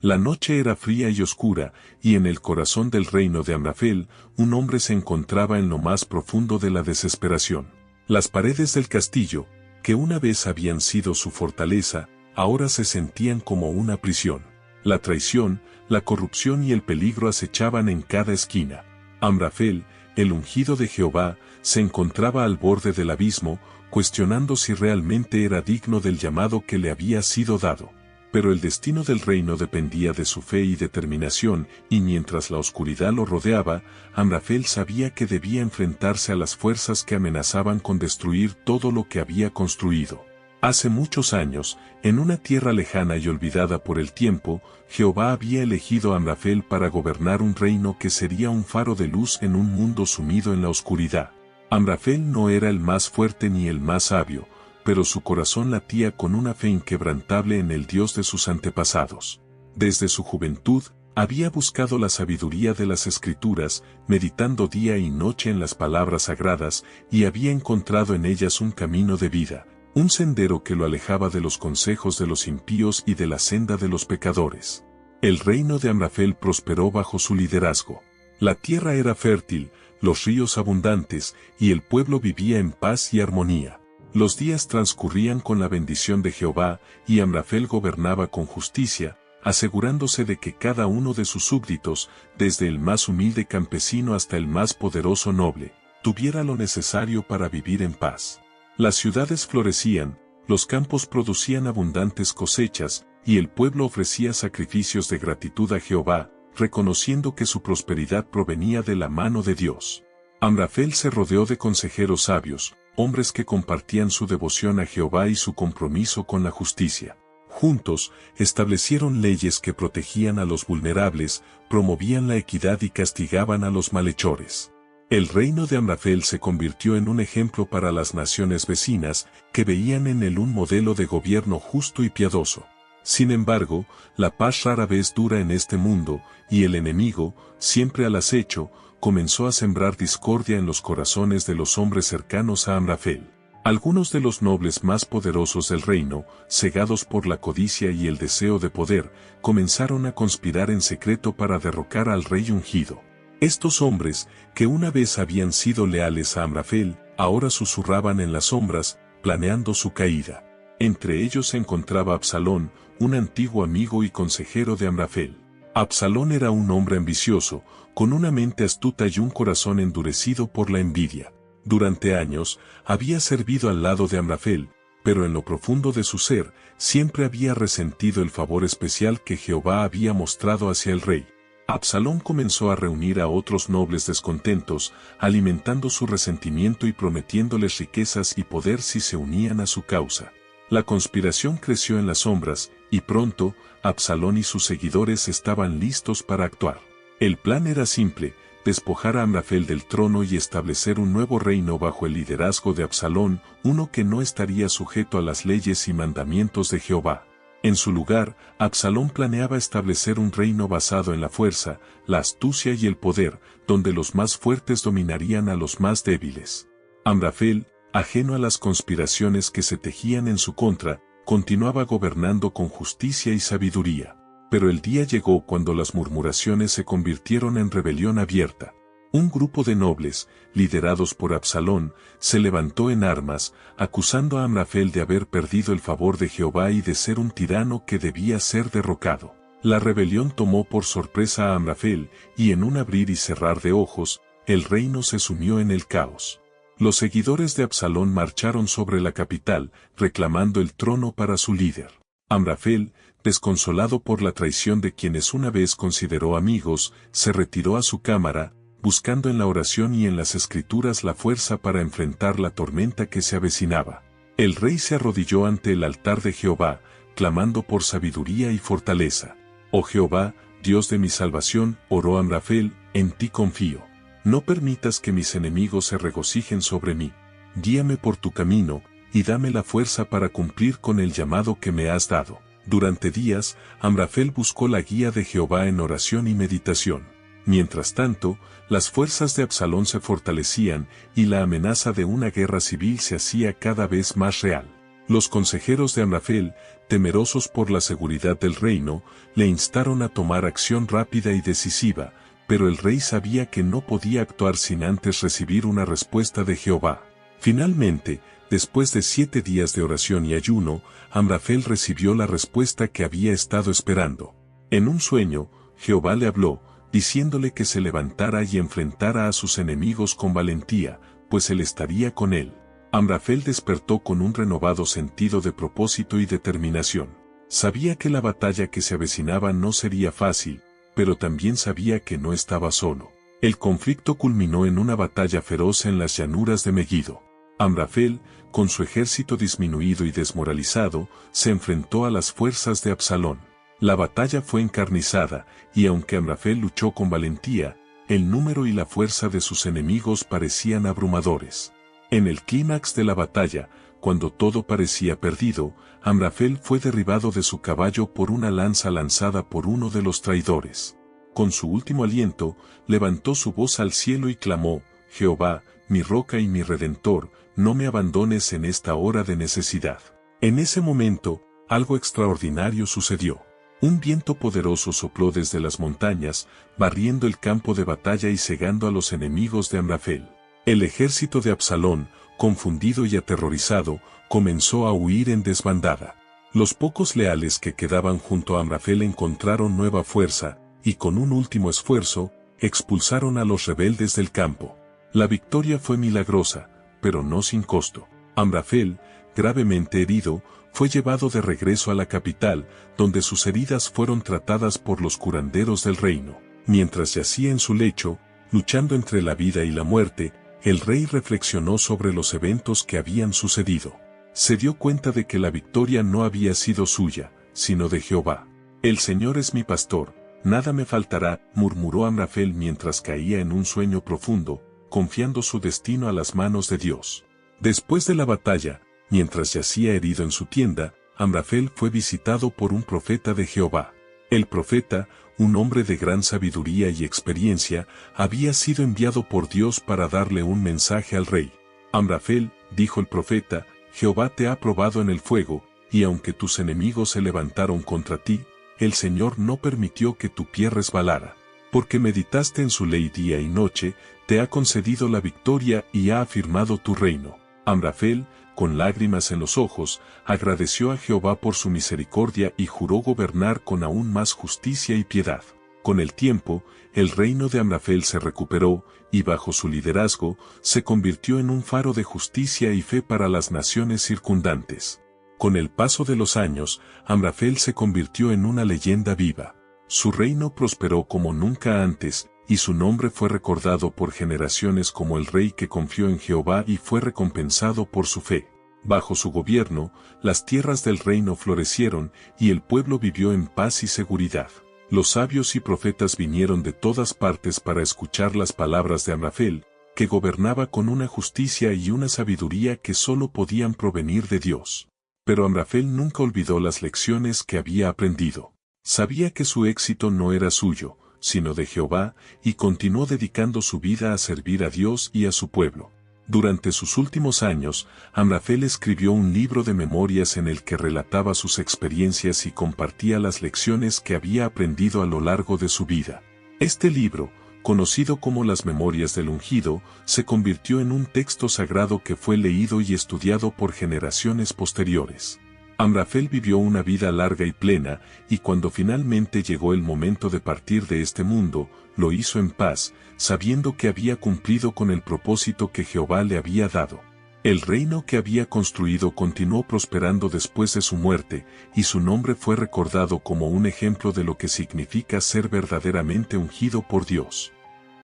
La noche era fría y oscura, y en el corazón del reino de Amrafel, un hombre se encontraba en lo más profundo de la desesperación. Las paredes del castillo, que una vez habían sido su fortaleza, ahora se sentían como una prisión. La traición, la corrupción y el peligro acechaban en cada esquina. Amrafel, el ungido de Jehová, se encontraba al borde del abismo, cuestionando si realmente era digno del llamado que le había sido dado. Pero el destino del reino dependía de su fe y determinación, y mientras la oscuridad lo rodeaba, Amrafel sabía que debía enfrentarse a las fuerzas que amenazaban con destruir todo lo que había construido. Hace muchos años, en una tierra lejana y olvidada por el tiempo, Jehová había elegido a Amrafel para gobernar un reino que sería un faro de luz en un mundo sumido en la oscuridad. Amrafel no era el más fuerte ni el más sabio, pero su corazón latía con una fe inquebrantable en el Dios de sus antepasados. Desde su juventud, había buscado la sabiduría de las Escrituras, meditando día y noche en las palabras sagradas, y había encontrado en ellas un camino de vida, un sendero que lo alejaba de los consejos de los impíos y de la senda de los pecadores. El reino de Amrafel prosperó bajo su liderazgo. La tierra era fértil, los ríos abundantes, y el pueblo vivía en paz y armonía. Los días transcurrían con la bendición de Jehová, y Amrafel gobernaba con justicia, asegurándose de que cada uno de sus súbditos, desde el más humilde campesino hasta el más poderoso noble, tuviera lo necesario para vivir en paz. Las ciudades florecían, los campos producían abundantes cosechas, y el pueblo ofrecía sacrificios de gratitud a Jehová, reconociendo que su prosperidad provenía de la mano de Dios. Amrafel se rodeó de consejeros sabios, hombres que compartían su devoción a Jehová y su compromiso con la justicia. Juntos, establecieron leyes que protegían a los vulnerables, promovían la equidad y castigaban a los malhechores. El reino de Amrafel se convirtió en un ejemplo para las naciones vecinas, que veían en él un modelo de gobierno justo y piadoso. Sin embargo, la paz rara vez dura en este mundo, y el enemigo, siempre al acecho, comenzó a sembrar discordia en los corazones de los hombres cercanos a Amrafel. Algunos de los nobles más poderosos del reino, cegados por la codicia y el deseo de poder, comenzaron a conspirar en secreto para derrocar al rey ungido. Estos hombres, que una vez habían sido leales a Amrafel, ahora susurraban en las sombras, planeando su caída. Entre ellos se encontraba Absalón, un antiguo amigo y consejero de Amrafel. Absalón era un hombre ambicioso, con una mente astuta y un corazón endurecido por la envidia. Durante años, había servido al lado de Amrafel, pero en lo profundo de su ser, siempre había resentido el favor especial que Jehová había mostrado hacia el rey. Absalón comenzó a reunir a otros nobles descontentos, alimentando su resentimiento y prometiéndoles riquezas y poder si se unían a su causa. La conspiración creció en las sombras, y pronto, Absalón y sus seguidores estaban listos para actuar. El plan era simple: despojar a Amrafel del trono y establecer un nuevo reino bajo el liderazgo de Absalón, uno que no estaría sujeto a las leyes y mandamientos de Jehová. En su lugar, Absalón planeaba establecer un reino basado en la fuerza, la astucia y el poder, donde los más fuertes dominarían a los más débiles. Amrafel, ajeno a las conspiraciones que se tejían en su contra, continuaba gobernando con justicia y sabiduría. Pero el día llegó cuando las murmuraciones se convirtieron en rebelión abierta. Un grupo de nobles, liderados por Absalón, se levantó en armas, acusando a Amrafel de haber perdido el favor de Jehová y de ser un tirano que debía ser derrocado. La rebelión tomó por sorpresa a Amrafel, y en un abrir y cerrar de ojos, el reino se sumió en el caos. Los seguidores de Absalón marcharon sobre la capital, reclamando el trono para su líder. Amrafel, desconsolado por la traición de quienes una vez consideró amigos, se retiró a su cámara, buscando en la oración y en las escrituras la fuerza para enfrentar la tormenta que se avecinaba. El rey se arrodilló ante el altar de Jehová, clamando por sabiduría y fortaleza. Oh Jehová, Dios de mi salvación, oró Amrafel, en ti confío. No permitas que mis enemigos se regocijen sobre mí. Guíame por tu camino, y dame la fuerza para cumplir con el llamado que me has dado. Durante días, Amrafel buscó la guía de Jehová en oración y meditación. Mientras tanto, las fuerzas de Absalón se fortalecían, y la amenaza de una guerra civil se hacía cada vez más real. Los consejeros de Amrafel, temerosos por la seguridad del reino, le instaron a tomar acción rápida y decisiva, pero el rey sabía que no podía actuar sin antes recibir una respuesta de Jehová. Finalmente, después de 7 días de oración y ayuno, Amrafel recibió la respuesta que había estado esperando. En un sueño, Jehová le habló, diciéndole que se levantara y enfrentara a sus enemigos con valentía, pues él estaría con él. Amrafel despertó con un renovado sentido de propósito y determinación. Sabía que la batalla que se avecinaba no sería fácil, pero también sabía que no estaba solo. El conflicto culminó en una batalla feroz en las llanuras de Megiddo. Amrafel, con su ejército disminuido y desmoralizado, se enfrentó a las fuerzas de Absalón. La batalla fue encarnizada, y aunque Amrafel luchó con valentía, el número y la fuerza de sus enemigos parecían abrumadores. En el clímax de la batalla, cuando todo parecía perdido, Amrafel fue derribado de su caballo por una lanza lanzada por uno de los traidores. Con su último aliento, levantó su voz al cielo y clamó, Jehová, mi roca y mi redentor, no me abandones en esta hora de necesidad. En ese momento, algo extraordinario sucedió. Un viento poderoso sopló desde las montañas, barriendo el campo de batalla y cegando a los enemigos de Amrafel. El ejército de Absalón, confundido y aterrorizado, comenzó a huir en desbandada. Los pocos leales que quedaban junto a Amrafel encontraron nueva fuerza, y con un último esfuerzo, expulsaron a los rebeldes del campo. La victoria fue milagrosa, pero no sin costo. Amrafel, gravemente herido, fue llevado de regreso a la capital, donde sus heridas fueron tratadas por los curanderos del reino. Mientras yacía en su lecho, luchando entre la vida y la muerte, el rey reflexionó sobre los eventos que habían sucedido. Se dio cuenta de que la victoria no había sido suya, sino de Jehová. El Señor es mi pastor, nada me faltará, murmuró Amrafel mientras caía en un sueño profundo, confiando su destino a las manos de Dios. Después de la batalla, mientras yacía herido en su tienda, Amrafel fue visitado por un profeta de Jehová. El profeta, un hombre de gran sabiduría y experiencia, había sido enviado por Dios para darle un mensaje al rey. Amrafel, dijo el profeta, Jehová te ha probado en el fuego, y aunque tus enemigos se levantaron contra ti, el Señor no permitió que tu pie resbalara. Porque meditaste en su ley día y noche, te ha concedido la victoria y ha afirmado tu reino. Amrafel, con lágrimas en los ojos, agradeció a Jehová por su misericordia y juró gobernar con aún más justicia y piedad. Con el tiempo, el reino de Amrafel se recuperó, y bajo su liderazgo, se convirtió en un faro de justicia y fe para las naciones circundantes. Con el paso de los años, Amrafel se convirtió en una leyenda viva. Su reino prosperó como nunca antes, y su nombre fue recordado por generaciones como el rey que confió en Jehová y fue recompensado por su fe. Bajo su gobierno, las tierras del reino florecieron, y el pueblo vivió en paz y seguridad. Los sabios y profetas vinieron de todas partes para escuchar las palabras de Amrafel, que gobernaba con una justicia y una sabiduría que solo podían provenir de Dios. Pero Amrafel nunca olvidó las lecciones que había aprendido. Sabía que su éxito no era suyo, sino de Jehová, y continuó dedicando su vida a servir a Dios y a su pueblo. Durante sus últimos años, Amrafel escribió un libro de memorias en el que relataba sus experiencias y compartía las lecciones que había aprendido a lo largo de su vida. Este libro, conocido como las Memorias del Ungido, se convirtió en un texto sagrado que fue leído y estudiado por generaciones posteriores. Amrafel vivió una vida larga y plena, y cuando finalmente llegó el momento de partir de este mundo, lo hizo en paz, sabiendo que había cumplido con el propósito que Jehová le había dado. El reino que había construido continuó prosperando después de su muerte, y su nombre fue recordado como un ejemplo de lo que significa ser verdaderamente ungido por Dios.